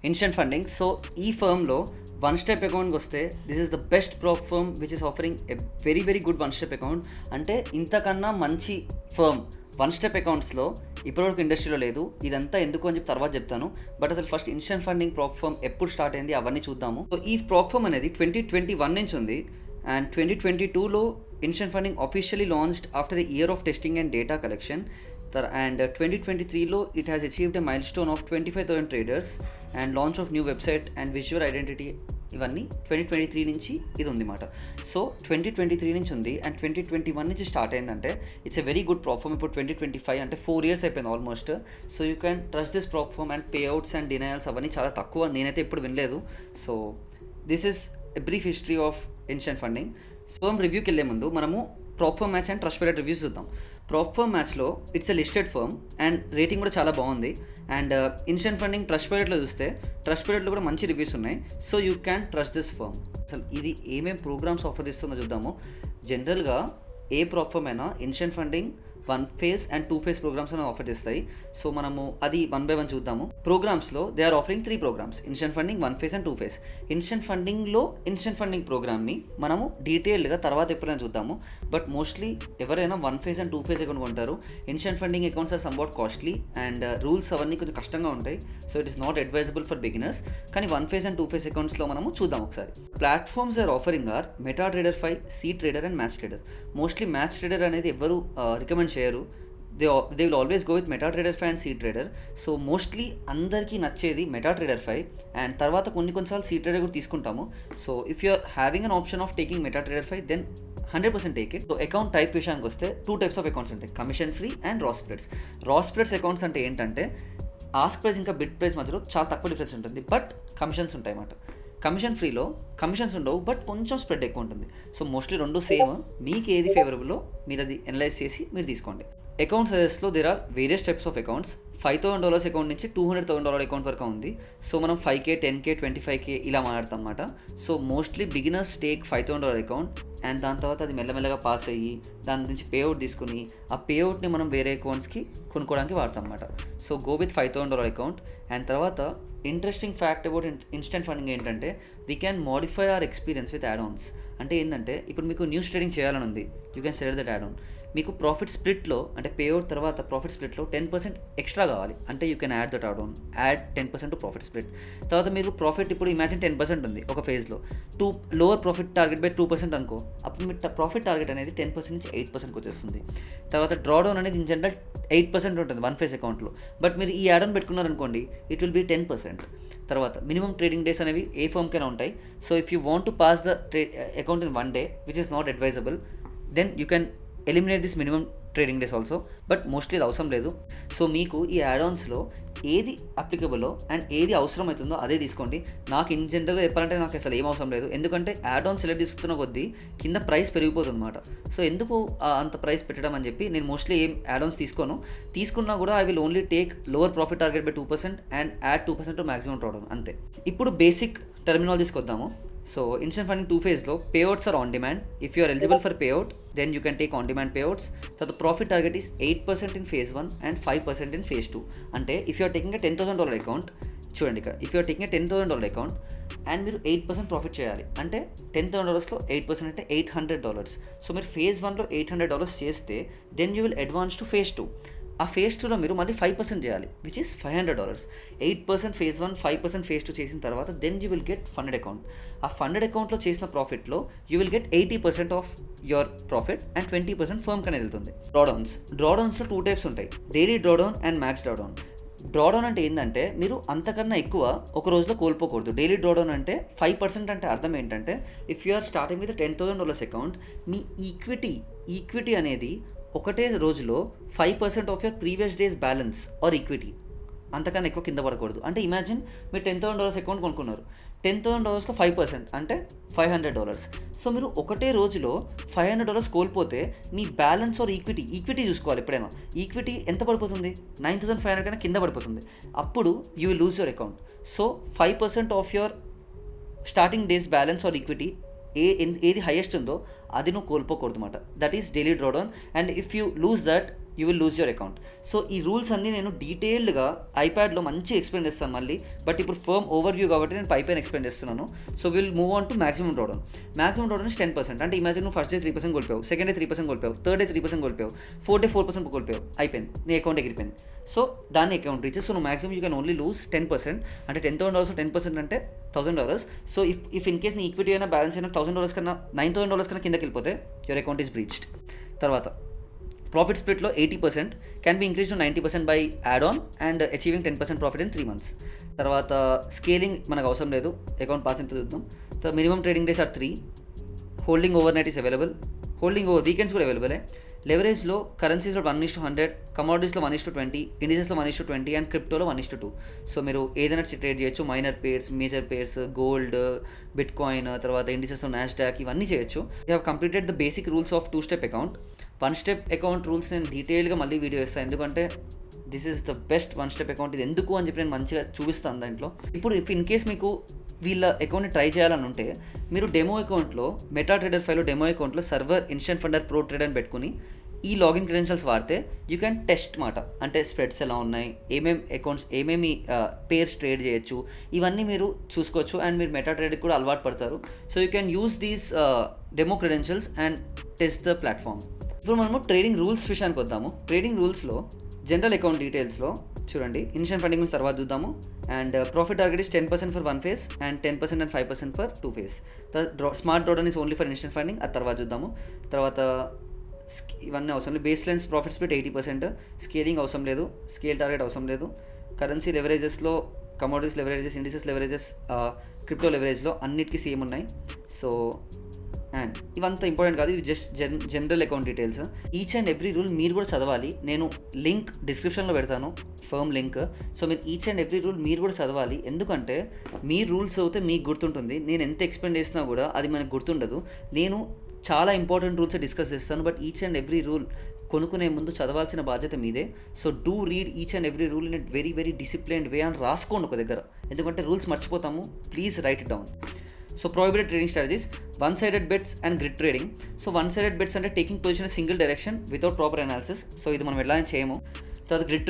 Instant funding. So ఈ ఫర్మ్లో one step అకౌంట్కి వస్తే this is the best prop firm which is offering a very very good one step account. అంటే ఇంతకన్నా మంచి firm one step అకౌంట్స్లో ఇప్పటివరకు ఇండస్ట్రీలో లేదు. ఇదంతా ఎందుకు అని చెప్పి తర్వాత చెప్తాను. బట్ అసలు ఫస్ట్ ఇన్స్టెంట్ ఫండింగ్ ప్రాప్ ఫర్మ్ ఎప్పుడు స్టార్ట్ అయింది అవన్నీ చూద్దాము. సో ఈ ప్రాప్ ఫర్మ్ అనేది 2021 నుంచి ఉంది అండ్ 2022లో instant funding officially launched after a year of testing and data collection. And 2023లో it has achieved a milestone of 25,000 traders and launch of new website and visual identity. ఇవన్నీ 2023 నుంచి ఇది ఉంది మాట. సో 2023 నుంచి ఉంది and 2021 నుంచి start అయిందంటే it's a very good platform. ఇప్పుడు 2025 అంటే 4 years అయిపోయింది almost. So you can trust this platform and payouts and denials అవన్నీ చాలా తక్కువ, నేనైతే ఎప్పుడు వినలేదు. So this is a brief history of instant funding. So రివ్యూకి వెళ్ళే ముందు మనము prop firm match and trust period reviews చూద్దాం. ప్రాప్ఫర్మ్ మ్యాచ్లో it's a listed firm and rating కూడా చాలా బాగుంది. అండ్ ఇన్స్టెంట్ ఫండింగ్ ట్రస్ట్ పీరియడ్లో చూస్తే ట్రస్ట్ పీరియడ్లో కూడా మంచి రివ్యూస్ ఉన్నాయి. So you can trust this firm. అసలు ఇది ఏమేమి ప్రోగ్రామ్స్ ఆఫర్ ఇస్తుందో చూద్దాము. జనరల్గా ఏ ప్రాప్ఫర్మ్ అయినా instant funding 1 phase and 2 phase programmes అనేది ఆఫర్ చేస్తాయి. సో మనము అది 1 by 1 చూద్దాము. ప్రోగ్రామ్స్లో they are offering 3 programmes, instant funding 1 phase and 2 phase. Instant ఫండింగ్లో ఇన్స్టెంట్ ఫండింగ్ ప్రోగ్రామ్ని మనము డీటెయిల్డ్గా తర్వాత ఎప్పుడైనా చూద్దాము. బట్ మోస్ట్లీ ఎవరైనా 1 phase అండ్ 2 phase అకౌంట్ కొంటారు. Instant funding accounts are somewhat costly and rules అవన్నీ కొంచెం కష్టంగా ఉంటాయి. So it is not advisable for beginners. కానీ 1 phase అండ్ 2 phase అకౌంట్స్లో మనము చూద్దాం ఒకసారి. Platforms are offering are MetaTrader 5, cTrader and Match Trader. Mostly Match Trader అనేది ఎవరు రికమెండ్ చేయరు. they will always go with MetaTrader 5 and SeedTrader. So mostly అందరికీ నచ్చేది MetaTrader 5 and తర్వాత కొన్నిసార్లు SeedTrader కూడా తీసుకుంటాము. So if you are having an option of taking MetaTrader 5 then 100% take it. So account type విషయానికి వస్తే 2 types ఆఫ్ అకౌంట్స్ ఉంటాయి, commission free and raw spreads. Raw spreads accounts అంటే ఏంటంటే ఆస్క్ ప్రైస్ ఇంకా బిడ్ ప్రైస్ మధ్యలో చాలా తక్కువ difference ఉంటుంది, బట్ కమిషన్స్ ఉంటాయి అన్నమాట. కమిషన్ ఫ్రీలో కమిషన్స్ ఉండవు, బట్ కొంచెం స్ప్రెడ్ ఎక్కువ ఉంటుంది. సో మోస్ట్లీ రెండు సేమ్. మీకు ఏది ఫేవరబుల్లో మీరు అది అనలైజ్ చేసి మీరు తీసుకోండి. అకౌంట్ సజెస్ట్లో there are various types of accounts. $5,000 account నుంచి $200,000 అకౌంట్ వరకు ఉంది. సో మనం 5K, 10K, 25K ఇలా మాట్లాడతాం అన్నమాట. So mostly beginners take $5,000 account and దాని తర్వాత అది మెల్లమెల్లగా పాస్ అయ్యి దాని నుంచి పేఅవుట్ తీసుకుని ఆ పేఅవుట్ని మనం వేరే అకౌంట్స్కి కొనుక్కోవడానికి వాడతాం అన్నమాట. So go with $5,000 account. And తర్వాత interesting fact about instant funding ఏంటంటే we can modify our experience with add ons. అంటే ఏంటంటే ఇప్పుడు మీకు న్యూస్ ట్రేడింగ్ చేయాలని ఉంది, you can select that add on. మీకు ప్రాఫిట్ స్ప్లిట్లో అంటే పేఅవుట్ తర్వాత ప్రాఫిట్ స్ప్లిట్లో 10% ఎక్స్ట్రా కావాలి అంటే you can add that add on, add 10% to profit split. తర్వాత మీరు ప్రాఫిట్ ఇప్పుడు ఇమాజిన్ 10% ఉంది ఒక ఫేజ్లో, లోవర్ ప్రాఫిట్ టార్గెట్ బై 2% అనుకో, అప్పుడు మీ ప్రాఫిట్ టార్గెట్ అనేది 10% నుంచి 8%కి వచ్చేస్తుంది. తర్వాత డ్రాడౌన్ అనేది ఇన్ జనరల్ 8% ఉంటుంది 1 phase అకౌంట్లో, బట్ మీరు ఈ యాడ్ ఆన్ పెట్టుకున్నారనుకోండి ఇట్ విల్ బీ 10%. తర్వాత మినిమం ట్రేడింగ్ డేస్ అనేవి ఏ ఫర్మ్కైనా ఉంటాయి. So if you want to pass the account in 1 day which is not advisable, then you can eliminate this minimum trading days also, but mostly ఇది అవసరం లేదు. So మీకు ఈ యాడాన్స్లో ఏది అప్లికబుల్లో అండ్ ఏది అవసరం అవుతుందో అదే తీసుకోండి. నాకు ఇన్ జనరల్గా చెప్పాలంటే నాకు అసలు ఏం అవసరం లేదు, ఎందుకంటే యాడాన్ సెలెక్ట్ చేసుకున్న కొద్దీ కింద ప్రైస్ పెరిగిపోతుంది అనమాట. సో ఎందుకు అంత ప్రైస్ పెట్టడం అని చెప్పి నేను మోస్ట్లీ ఏం యాడాన్స్ తీసుకోను. తీసుకున్నా కూడా I will only take lower profit target by 2% and add 2% to maximum drawdown అంతే. ఇప్పుడు బేసిక్ టర్మినాలజీస్కి వద్దాము. సో ఇన్స్టెంట్ ఫండింగ్ 2 phaseలో payouts are on demand. If you are eligible for payout then you can take on demand payouts. తర్వాత profit target is 8% in phase 1 and 5% in phase 2. అంటే if you are taking a $10,000 account, చూడండి ఇక్కడ if you are taking a $10,000 account and మీరు 8% profit చేయాలి అంటే $10,000లో 8% అంటే $800. So మీరు phase 1లో $800 చేస్తే then you will advance to phase 2. ఆ phase 2లో మీరు మళ్ళీ 5% చేయాలి విచ్ ఈస్ $500. 8% phase 1, 5% phase 2 చేసిన తర్వాత then you will get funded account. ఆ ఫండెడ్ అకౌంట్లో చేసిన ప్రాఫిట్లో you will get 80% of your profit and 20% firm కనే వెళ్తుంది. డ్రాడౌన్స్లో 2 types ఉంటాయి, daily drawdown and max drawdown. Drawdown అంటే ఏంటంటే మీరు అంతకన్నా ఎక్కువ ఒక రోజులో కోల్పోకూడదు. డైలీ డ్రాడౌన్ అంటే 5% అంటే అర్థం ఏంటంటే if you are starting with $10,000 account, మీ ఈక్విటీ అనేది ఒకటే రోజులో 5% of your previous day's balance or equity, అంతకన్నా ఎక్కువ కింద పడకూడదు. అంటే ఇమాజిన్ మీరు $10,000 అకౌంట్ కొనుక్కున్నారు, $10,000లో 5% అంటే $500. సో మీరు ఒకటే రోజులో $500 కోల్పోతే మీ బ్యాలెన్స్ ఆర్ ఈక్విటీ చూసుకోవాలి. ఎప్పుడైనా ఈక్విటీ ఎంత పడిపోతుంది, 9,500 కన్నా కింద పడిపోతుంది. అప్పుడు you will lose your account. So 5% of your starting days balance or equity ఏది హైయెస్ట్ ఉందో అది నువ్వు కోల్పోకూడదు అనమాట. That is daily drawdown. And if you lose that you will lose your account. So ఈ రూల్స్ అన్నీ నేను డీటెయిల్డ్గా ఐప్యాడ్లో మంచి ఎక్స్ప్లెయిన్ చేస్తాను మళ్ళీ. బట్ ఇప్పుడు ఫర్మ్ ఓవర్ వ్యూ కాబట్టి నేను పైపైన ఎక్స్ప్లెయిన్ చేస్తున్నాను. So will move on to maximum drawdown. Maximum drawdown is 10%. అంటే ఇమాజిన్ నువ్వు ఫస్ట్ డే 3% కోల్పోయావు, సెకండ్ డే 3% కోల్పోయావు, థర్డ్ డే 3% కోల్పోయావు, ఫోర్త్ డే 4% కోల్పోయావు, అయిపోయింది, నీ అకౌంట్ ఎగిరిపోయింది. సో దాన్ని అకౌంట్ రీచెస్. సో నువ్వు maximum you can only lose 10%. అంటే $10,000 10% అంటే $1,000. సో ఇఫ్ ఇన్ కేస్ నీ ఈక్విటీ అయినా బ్యాలెన్స్ అయినా $1,000 కన్నా $9,000 కన్నా కిందకి వెళ్ళిపోతే యువర్ అకౌంట్ ఈస్ బ్రీచ్డ్. తర్వాత ప్రాఫిట్ స్ప్లిట్లో 80% can be increase to 90% by add on and achieving 10% profit in 3 months. తర్వాత స్కేలింగ్ మనకు అవసరం లేదు, అకౌంట్ పాస్ ఎంత చూద్దాం. తర్వాత minimum trading days are 3. Holding overnight is available, holding over weekends కూడా అవైలబుల్. లెవరేజ్లో కరెన్సీస్లో 1:100, కమోడిటీస్లో 1:20, ఇండిసెస్లో 1:20 అండ్ క్రిప్టోలో 1:2. సో మీరు ఏదైనా ట్రేడ్ చేయొచ్చు. Minor pairs, major pairs, gold, bitcoin, తర్వాత ఇండిసెస్లో నాస్డాక్, ఇవన్నీ చేయొచ్చు. You have completed the basic rules of 2-step account. 1-step account rules నేను డీటెయిల్గా మళ్ళీ వీడియో ఇస్తాను, ఎందుకంటే this is the best 1-step account. ఇది ఎందుకు అని చెప్పి నేను మంచిగా చూపిస్తాను దాంట్లో. ఇప్పుడు ఇఫ్ ఇన్ కేస్ మీకు వీళ్ళ అకౌంట్ని ట్రై చేయాలని ఉంటే మీరు డెమో అకౌంట్లో మెటా ట్రేడర్ ఫైల్లో డెమో అకౌంట్లో server instant funder pro trader అని పెట్టుకుని ఈ లాగిన్ క్రెడెన్షియల్స్ వాడితే యూ క్యాన్ టెస్ట్ మాట. అంటే స్ప్రెడ్స్ ఎలా ఉన్నాయి, ఏమేమి పేర్స్ ట్రేడ్ చేయొచ్చు, ఇవన్నీ మీరు చూసుకోవచ్చు. అండ్ మీరు మెటా ట్రేడర్కి కూడా అలవాటు పడతారు. So you can use these demo credentials and test the platform. ఇప్పుడు మనము ట్రేడింగ్ రూల్స్ విషయానికి వద్దాము. ట్రేడింగ్ రూల్స్లో జనరల్ అకౌంట్ డీటెయిల్స్లో చూడండి, ఇన్స్టెంట్ ఫండింగ్ గురించి తర్వాత చూద్దాము. And profit target is 10% for 1 phase and 10% and 5% for 2 phase. Smart drawdown is only for instant funding, అది తర్వాత చూద్దాము. తర్వాత ఇవన్నీ అవసరం లేదు. Base lines profit split 80%, scaling అవసరం లేదు, స్కేల్ టార్గెట్ అవసరం లేదు. కరెన్సీ లెవరేజెస్లో కమోడిటీస్ లెవరేజెస్, ఇండిసెస్ లెవరేజెస్, క్రిప్టో లెవరేజ్లో అన్నిటికీ సేమ్ ఉన్నాయి. సో అండ్ ఇవంతా ఇంపార్టెంట్ కాదు, ఇది just general account details. Each and every rule మీరు కూడా చదవాలి. నేను లింక్ డిస్క్రిప్షన్లో పెడతాను, ఫర్మ్ లింక్. సో మీరు ఈచ్ అండ్ ఎవ్రీ రూల్ మీరు కూడా చదవాలి, ఎందుకంటే మీ రూల్స్ చదివితే మీకు గుర్తుంటుంది. నేను ఎంత ఎక్స్ప్లెయిన్ చేసినా కూడా అది మనకు గుర్తుండదు. నేను చాలా ఇంపార్టెంట్ రూల్స్ డిస్కస్ చేస్తాను, but each and every rule కొనుక్కునే ముందు చదవాల్సిన బాధ్యత మీదే. So do read each and every rule in it very very disciplined way అని రాసుకోండి ఒక దగ్గర, ఎందుకంటే రూల్స్ మర్చిపోతాము. Please write it down. So prohibited trading strategies, one sided bets and grid trading. So one sided bets అంటే taking position single direction without proper analysis. So ఇది మనం ఎలా చేయము. తర్వాత గ్రిడ్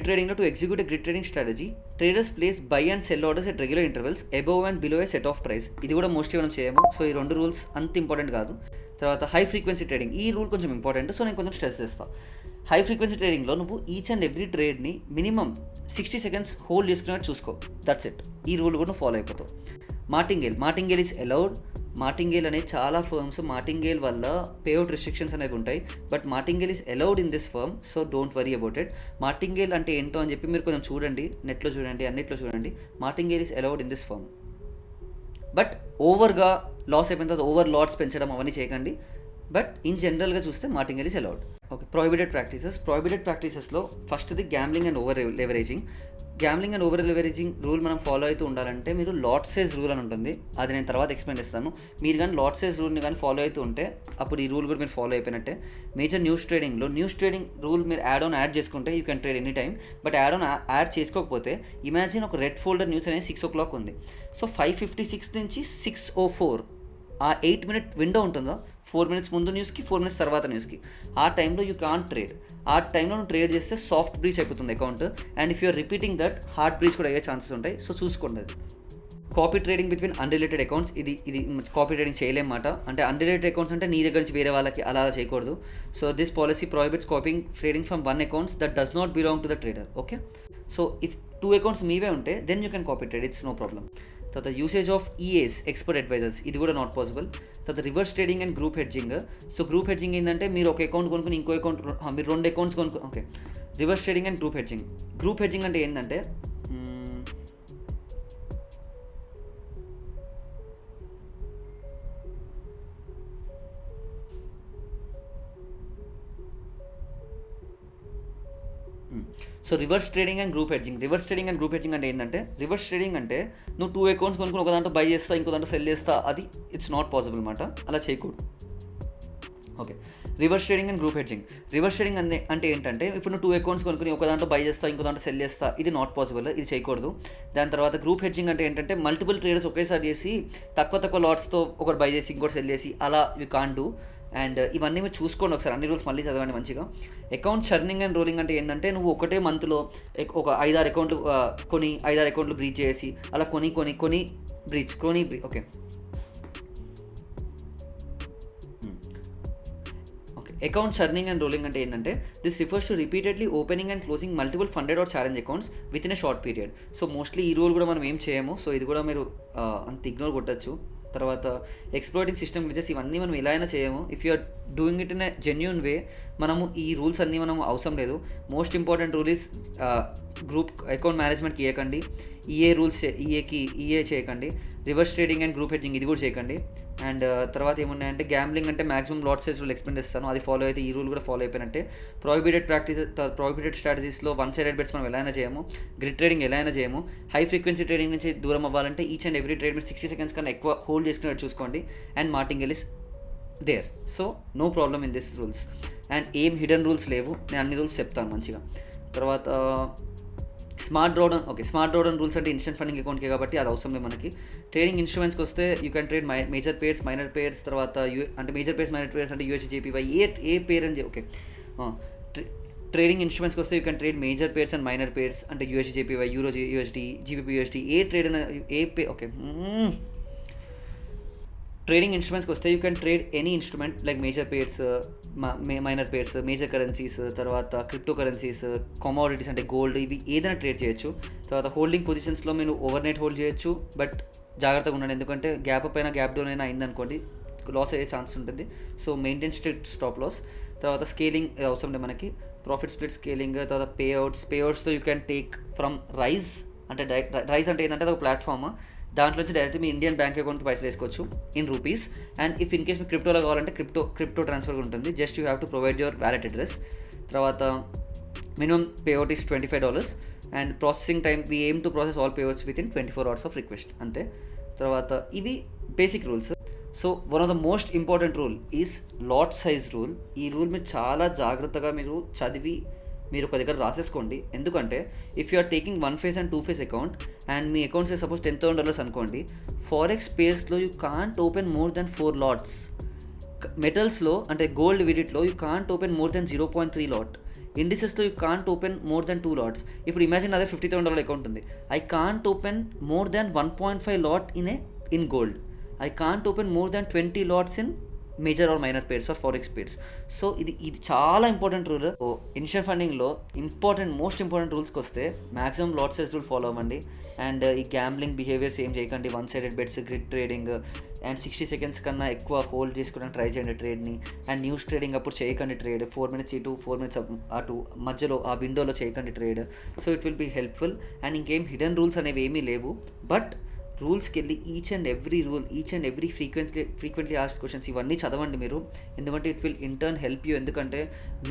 ట్రేడింగ్లో to execute a grid trading strategy, traders place by and cell orders at regular intervals above and below A set of price. ఇది కూడా mostly మనం చేయము. సో ఈ 2 రూల్స్ అంత ఇంపార్టెంట్ కాదు. తర్వాత హై ఫ్రీక్వెన్సీ ట్రేడింగ్, ఈ రూల్ కొంచెం ఇంపార్టెంట్, సో నేను కొంచెం స్ట్రెస్ చేస్తాను. హై ఫ్రీక్వెన్సీ ట్రేడింగ్లో నువ్వు ఈచ్ అండ్ ఎవ్రీ ట్రేడ్ని మినిమం 60 seconds హోల్డ్ చేసుకున్నట్టు చూసుకో, దట్స్ ఇట్. ఈ రూల్ కూడా నువ్వు ఫాలో అయిపోతావు. మార్టింగేల్ ఈస్ అలౌడ్. మార్టింగేల్ అనేది చాలా ఫర్మ్స్ మార్టింగేల్ వల్ల పేఅవుట్ రిస్ట్రిక్షన్స్ అనేవి ఉంటాయి, but martingale is allowed in this firm. So don't worry about it. Martingale అంటే ఏంటో అని చెప్పి మీరు కొంచెం చూడండి, నెట్లో చూడండి, అన్నిట్లో చూడండి. Martingale is allowed in this firm, but ఓవర్గా లాస్ అయిపోయిన తర్వాత ఓవర్ లాట్స్ పెంచడం అవన్నీ చేయకండి. బట్ ఇన్ జనరల్గా చూస్తే మార్టింగేల్ ఈస్ అలౌడ్. ఓకే, ప్రొహిబిటెడ్ ప్రాక్టీసెస్లో ఫస్ట్ది gambling and over leveraging. Gambling and over leveraging rule మనం ఫాలో అవుతూ ఉండాలంటే మీరు లాట్ సైజ్ రూల్ అని ఉంటుంది, అది నేను తర్వాత ఎక్స్ప్లెయిన్ చేస్తాను. మీరు కానీ లాట్ సైజ్ రూల్ని కానీ ఫాలో అవుతూ ఉంటే అప్పుడు ఈ రూల్ కూడా మీరు ఫాలో అయిపోయినట్టే. మేజర్ న్యూస్ ట్రేడింగ్ రూల్ మీరు యాడ్ చేసుకుంటే you can trade any time. But add చేసుకోకపోతే ఇమాజిన్ ఒక రెడ్ ఫోల్డర్ న్యూస్ అనేది 6 o'clock ఉంది. సో 5:56 నుంచి 6:04 ఆ 8-minute విండో ఉంటుందో, 4 minutes ముందు న్యూస్కి 4 minutes తర్వాత న్యూస్కి, ఆ టైంలో యూ కాంట్ ట్రేడ్. ఆ టైంలో నువ్వు ట్రేడ్ చేస్తే సాఫ్ట్ బ్రీచ్ అయిపోతుంది account. And if you're repeating that hard breach కూడా అయ్యే ఛాన్సెస్ ఉంటాయి. సో చూసుకోండి అది. Copy trading between unrelated accounts, ఇది కాపీ ట్రేడింగ్ చేయలేమాట. అంటే అన్రిలేటెడ్ అకౌంట్స్ అంటే నీ దగ్గర నుంచి వేరే వాళ్ళకి అలా చేయకూడదు. So this policy prohibits copying trading from one accounts that does not belong to the trader. Okay, so if 2 accounts మీవే ఉంటే then you can copy trade, it's no problem. తర్వాత usage of EAs, expert advisors, ఇది కూడా not possible. తర్వాత reverse trading and group hedging. So group hedging ఏంటంటే మీరు ఒక account కొనుక్కుని ఇంకో అకౌంట్, మీరు 2 accounts కొనుక్కు. Okay, reverse trading and group hedging అంటే ఏంటంటే so reverse trading and group hedging అంటే ఏంటంటే, రివర్స్ ట్రేడింగ్ అంటే నువ్వు 2 accounts కొనుక్కుని ఒక దాంట్లో బై చేస్తా, ఇంకో దాంట్లో సెల్ చేస్తా, అది ఇట్స్ నాట్ పాసిబుల్ అనమాట, అలా చేయకూడదు. Okay, reverse trading and group hedging అంటే ఏంటంటే ఇప్పుడు నువ్వు 2 accounts కొనుక్కుని ఒక దాంట్లో బై చేస్తా, ఇంకో దాంట్లో సెల్ చేస్తా, ఇది నాట్ పాసిబుల్, ఇది చేయకూడదు. దాని తర్వాత గ్రూప్ హెడ్జింగ్ అంటే ఏంటంటే మల్టిపుల్ ట్రేడర్స్ ఒకేసారి చేసి తక్కువ లాట్స్తో ఒకటి బై చేసి ఇంకోటి సెల్ చేసి, అలా యూ కాంట్ డూ. అండ్ ఇవన్నీ మీరు చూసుకోండి ఒకసారి, అన్ని రూల్స్ మళ్ళీ చదవండి మంచిగా. అకౌంట్ చర్నింగ్ అండ్ రోలింగ్ అంటే ఏంటంటే నువ్వు ఒకటే మంత్లో ఒక 5-6 అకౌంట్లు కొని 5-6 అకౌంట్లు బ్రీచ్ చేసి అలా కొని breach okay account churning and rolling అంటే ఏంటంటే this refers to repeatedly opening and closing multiple funded or challenge accounts within a short period. So mostly ఈ రూల్ కూడా మనం ఏం చేయము, సో ఇది కూడా మీరు అంత ఇగ్నోర్ కొట్టచ్చు. తర్వాత ఎక్స్ప్లోయిటింగ్ సిస్టమ్ గ్లిచెస్ ఇవన్నీ మనం ఎలా అయినా చేయము. If you're doing it in a genuine way మనము ఈ రూల్స్ అన్నీ మనం అవసరం లేదు. Most important rule is group account మేనేజ్మెంట్కి ఇవ్వకండి, ఈఏ చేయకండి, reverse trading and group hedging ఇది కూడా చేయకండి. అండ్ తర్వాత ఏమున్నాయంటే గ్యాంబ్లింగ్ అంటే maximum lot size rule explain చేస్తాను, అది ఫాలో అయితే ఈ రూల్ కూడా ఫాలో అయిపోయినట్టే. ప్రోహిబిటెడ్ స్ట్రాటజీస్లో వన్ సైడెడ్ బెట్స్ మనం ఎలా అయినా చేయము, గ్రిడ్ ట్రేడింగ్ ఎలా అయినా చేయము. హై ఫ్రీక్వెన్సీ ట్రేడింగ్ నుంచి దూరం అవ్వాలంటే ఈచ్ అండ్ ఎవ్రీ ట్రేడ్ మీరు 60 seconds కన్నా ఎక్కువ హోల్డ్ చేసుకునేట్టు చూసుకోండి. And martingale is there, so no problem in this rules. And ఏం హిడెన్ రూల్స్ లేవు, నేను అన్ని రూల్స్ చెప్తాను మంచిగా. తర్వాత స్మార్ట్ డ్రాడౌన్ రూల్స్ అంటే ఇన్స్టెంట్ ఫండింగ్ అకౌంట్కి కాబట్టి అది అవసరం లేదు మనకి. ట్రేడింగ్ ఇన్స్ట్రుమెంట్స్కి వస్తే you can trade major pairs, minor pairs, తర్వాత అంటే మేజర్ పేర్స్, మైనర్ పేర్స్ అంటే యూఎస్జీపీవై ఏ పేర్ అని ఓకే. ట్రేడింగ్ ఇన్స్ట్రుమెంట్స్కి వస్తే you can trade major pairs and minor pairs అంటే యూఎస్జీపీవై, యూఎస్డి, జీబీపీ యూఎస్డి, ఏ ట్రేడ్ అయినా ఓకే. ట్రేడింగ్ ఇన్స్ట్రుమెంట్స్కి వస్తే you can trade any instrument like major pairs, minor pairs, major currencies, తర్వాత క్రిప్టో కరెన్సీస్, కమోడిటీస్ అంటే గోల్డ్, ఇవి ఏదైనా ట్రేడ్ చేయొచ్చు. తర్వాత హోల్డింగ్ పొజిషన్స్లో మీరు ఓవర్ నైట్ హోల్డ్ చేయొచ్చు, బట్ జాగ్రత్తగా ఉండండి, ఎందుకంటే గ్యాప్ అప్ అయినా గ్యాప్ డౌన్ అయినా అయిందనుకోండి లాస్ అయ్యే ఛాన్స్ ఉంటుంది. So maintain strict stop loss. తర్వాత స్కేలింగ్ అవసరం లేదు మనకి, ప్రాఫిట్ స్ప్లిట్ స్కేలింగ్. తర్వాత పేఅవుట్స్తో you can take from rise అంటే అంటే ఏంటంటే అది ఒక ప్లాట్ఫామ్, దాంట్లో నుంచి డైరెక్ట్ మీ ఇండియన్ బ్యాంక్ అకౌంట్కి పైసలు వేసుకోవచ్చు in rupees. And if in case మీకు క్రిప్టోలో కావాలంటే క్రిప్టో ట్రాన్స్ఫర్ ఉంటుంది, just you have to provide your wallet address. తర్వాత minimum payout is $25 and processing time we aim to process all payouts within 24 hours of request, అంతే. తర్వాత ఇవి basic rules. So one of the most important rule is lot size rule. ఈ rule మీరు చాలా జాగ్రత్తగా మీరు చదివి మీరు ఒక దగ్గర రాసేసుకోండి, ఎందుకంటే if you are taking 1 phase and 2 phase account and మీ అకౌంట్స్ సపోజ్ $10,000 అనుకోండి, ఫారెక్స్ పేర్స్లో you can't open more than 4 lots. మెటల్స్లో అంటే గోల్డ్ విడిట్లో you can't open more than 0.3 lot. ఇండిసెస్లో you can't open more than 2 lots. ఇప్పుడు imagine అదే $50,000 account ఉంది, I can't open more than 1.5 lot in gold. I can't open more than 20 lots in major or minor pairs or forex pairs. So ఇది చాలా important rule. Instant ఫండింగ్లో most important రూల్స్కి వస్తే maximum lot size rule follow అవ్వండి. And ఈ gambling behaviours ఏం చేయకండి, one sided bets, grid trading and 60 seconds కన్నా ఎక్కువ హోల్డ్ చేసుకోవడానికి ట్రై చేయండి ట్రేడ్ని. అండ్ న్యూస్ ట్రేడింగ్ అప్పుడు చేయకండి ట్రేడ్, 4 minutes ఇటు 4 minutes అటు మధ్యలో ఆ విండోలో చేయకండి trade. So it will be helpful. And ఇంకేం హిడెన్ రూల్స్ అనేవి ఏమీ లేవు, బట్ రూల్స్కి వెళ్ళి each and every frequently asked questions ఇవన్నీ చదవండి మీరు, ఎందుకంటే it will in turn help you. ఎందుకంటే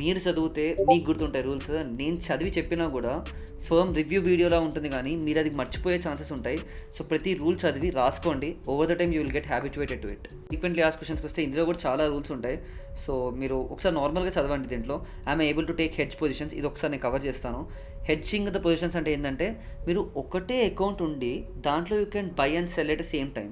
మీరు చదివితే మీకు గుర్తుంటాయి రూల్స్, నేను చదివి చెప్పినా కూడా ఫర్మ్ రివ్యూ వీడియోలా ఉంటుంది కానీ మీరు అది మర్చిపోయే ఛాన్సెస్ ఉంటాయి. సో ప్రతి రూల్ చదివి రాసుకోండి, over the time you will get habituated to it. Frequently asked క్వశ్చన్స్కి వస్తే ఇందులో కూడా చాలా రూల్స్ ఉంటాయి, సో మీరు ఒకసారి నార్మల్గా చదవండి. దీంట్లో I'm able to take hedge positions, ఇది ఒకసారి నేను కవర్ చేస్తాను. హెడ్జింగ్ ద పొజిషన్స్ అంటే ఏంటంటే మీరు ఒకటే అకౌంట్ ఉండి దాంట్లో you can buy and sell at the same time.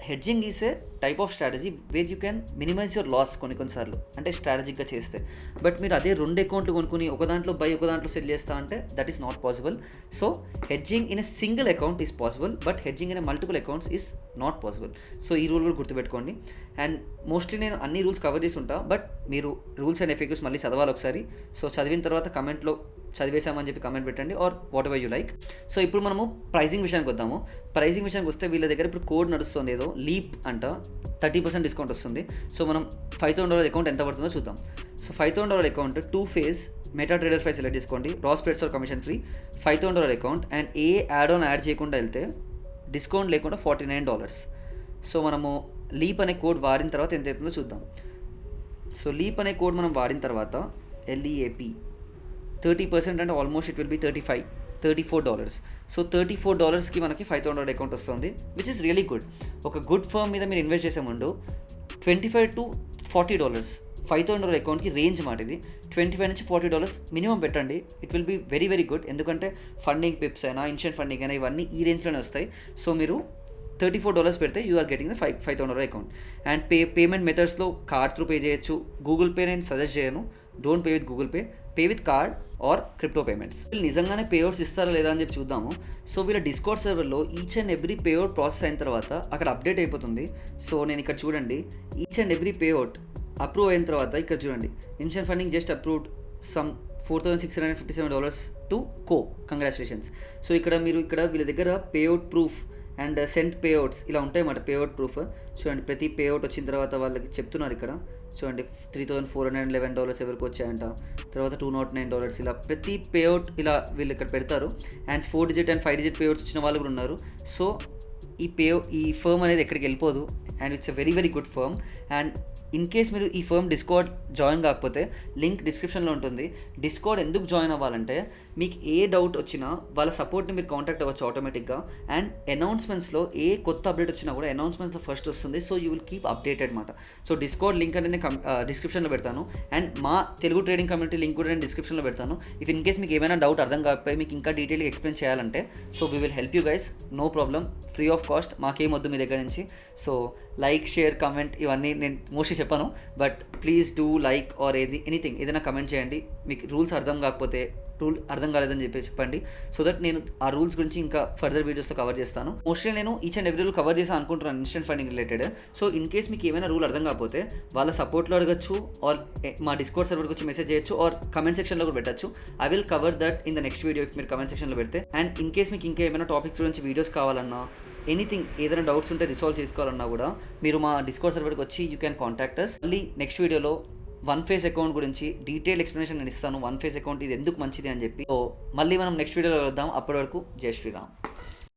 Hedging is a type of strategy where you can minimise your loss కొన్నిసార్లు, అంటే స్ట్రాటజిక్గా చేస్తే. బట్ మీరు అదే 2 అకౌంట్లు కొనుక్కుని ఒక దాంట్లో బై ఒక దాంట్లో సెల్ చేస్తా అంటే that is not possible. So hedging in a single account is possible, but hedging in a multiple accounts is not possible. So ఈ రూల్ కూడా గుర్తుపెట్టుకోండి. అండ్ మోస్ట్లీ నేను అన్ని రూల్స్ కవర్ చేసి ఉంటా, బట్ మీరు రూల్స్ అండ్ ఎఫెక్టివ్స్ మళ్ళీ చదవాలి ఒకసారి. సో చదివిన తర్వాత కమెంట్లో చదివేశామని చెప్పి కమెంట్ పెట్టండి, or whatever you like. So ఇప్పుడు మనము ప్రైజింగ్ విషయానికి వద్దాము. ప్రైజింగ్ విషయానికి వస్తే వీళ్ళ దగ్గర ఇప్పుడు కోడ్ నడుస్తుంది, ఏదో లీప్ అంట, 30% డిస్కౌంట్ వస్తుంది. సో మనం $5,000 అకౌంట్ ఎంత పడుతుందో చూద్దాం. So $5,000 account 2 phase MetaTrader 5 select చేసుకోండి, raw spreads or commission free. $5,000 account and ఏ యాడ్ చేయకుండా వెళ్తే డిస్కౌంట్ లేకుండా $49. సో మనము లీప్ అనే కోడ్ వాడిన తర్వాత ఎంత అవుతుందో చూద్దాం. సో లీప్ అనే కోడ్ మనం వాడిన తర్వాత LEAP 30% అంటే almost it will be $34. So $34కి మనకి $5,000 అకౌంట్ వస్తుంది, విచ్ ఇస్ రియలీ గుడ్. ఒక గుడ్ ఫర్మ్ మీద మీరు ఇన్వెస్ట్ చేసే ముందు $25 to $40 $5,000 అకౌంట్కి రేంజ్ మాట ఇది. $25 నుంచి $40 మినిమం పెట్టండి, it will be very very good. ఎందుకంటే ఫండింగ్ పిప్స్ అయినా ఇన్స్టెంట్ ఫండింగ్ అయినా ఇవన్నీ ఈ రేంజ్లోనే వస్తాయి. సో మీరు $34 పెడితే you are getting the $5,000 account. And payment మెథడ్స్లో కార్డ్ త్రూ పే చేయొచ్చు. గూగుల్ పే నేను సజెస్ట్ చేయను, don't pay with Google Pay with card or crypto payments. వీళ్ళు నిజంగానే పేఅవుట్స్ ఇస్తారా లేదా అని చెప్పి చూద్దాము. సో వీళ్ళ డిస్కౌంట్ సర్వర్లో each and every payout process అయిన తర్వాత అక్కడ అప్డేట్ అయిపోతుంది. సో నేను ఇక్కడ చూడండి, each and every payout approve అయిన తర్వాత ఇక్కడ చూడండి, initial funding just approved sum $4,657 to కో, కంగ్రాచులేషన్స్. సో ఇక్కడ మీరు వీళ్ళ దగ్గర payout proof and sent payouts ఇలా ఉంటాయన్నమాట. పేఅవుట్ ప్రూఫ్ చూడండి, ప్రతి పేఅవుట్ వచ్చిన తర్వాత వాళ్ళకి చెప్తున్నారు ఇక్కడ చూడండి, $3,411 ఎవరికి వచ్చాయంట, తర్వాత $209 ఇలా ప్రతి పేఅవుట్ ఇలా వీళ్ళు ఇక్కడ పెడతారు. And 4 digit and 5 digit payouts వచ్చిన వాళ్ళు కూడా ఉన్నారు. సో ఈ ఫర్మ్ అనేది ఎక్కడికి వెళ్ళిపోదు and it's a very very good firm. And in case మీరు ఈ ఫర్మ్ డిస్కౌడ్ జాయిన్ కాకపోతే లింక్ డిస్క్రిప్షన్లో ఉంటుంది. డిస్కౌడ్ ఎందుకు జాయిన్ అవ్వాలంటే మీకు ఏ డౌట్ వచ్చినా వాళ్ళ సపోర్ట్ని మీరు కాంటాక్ట్ అవ్వచ్చు ఆటోమేటిక్గా. అండ్ అనౌన్స్మెంట్స్లో ఏ కొత్త అప్డేట్ వచ్చినా కూడా అనౌన్స్మెంట్స్లో ఫస్ట్ వస్తుంది. So you will keep updated అనమాట. సో డిస్కౌడ్ లింక్ అనేది డిస్క్రిప్షన్లో పెడతాను. అండ్ మా తెలుగు ట్రేడింగ్ కమ్యూనిటీ లింక్ కూడా నేను డిస్క్రిప్షన్లో పెడతాను. ఇఫ్ ఇన్ కేస్ మీకు ఏమైనా డౌట్ అర్థం కాకపోయి మీకు ఇంకా డీటెయిల్గా ఎక్స్ప్లెయిన్ చేయాలంటే so we will help you guys, no problem, free of cost, మాకేం వద్దు మీ దగ్గర నుంచి. సో లైక్, షేర్, కమెంట్ ఇవన్నీ నేను మోస్ట్లీ చెప్పాను, but please do like or anything ఏదైనా కమెంట్ చేయండి. మీకు రూల్స్ అర్థం కాకపోతే, రూల్ అర్థం కాలేదని చెప్పండి. సో దట్ నేను ఆ రూల్స్ గురించి ఇంకా ఫర్దర్ వీడియోస్తో కవర్ చేస్తాను. మోస్ట్లీ నేను each and every rule cover చేస్తాను అనుకుంటున్నాను instant funding related. So in case మీకు ఏమైనా రూల్ అర్థం కాకపోతే వాళ్ళ సపోర్ట్లో అడగచ్చు, ఆర్ మా డిస్కౌడ్ సర్వర్కి వచ్చి మెసేజ్ చేయొచ్చు, ఆర్ కమెంట్ సెక్షన్లో కూడా పెట్టచ్చు. I will cover that in the next video if మీరు కమెంట్ సెక్షన్లో పెడితే. అండ్ ఇన్ కేస్ మీకు ఇంకా ఏమైనా టాపిక్స్ గురించి వీడియోస్ కావాలన్నా, ఎనీథింగ్ ఏదైనా డౌట్స్ ఉంటే రిసాల్వ్ చేసుకోవాలన్నా కూడా మీరు మా డిస్కౌడ్ సర్వర్కి వచ్చి యూ క్యాన్ కాంటాక్ట్ అస్. మళ్ళీ నెక్స్ట్ వీడియోలో వన్ ఫేస్ అకౌంట్ గురించి డీటెయిల్ ఎక్స్ప్లెనేషన్ నేను ఇస్తాను. వన్ ఫేస్ అకౌంట్ ఇది ఎందుకు మంచిది అని చెప్పి. సో మళ్ళీ మనం నెక్స్ట్ వీడియోలో వెళ్దాం. అప్పటి వరకు జై శ్రీరామ్.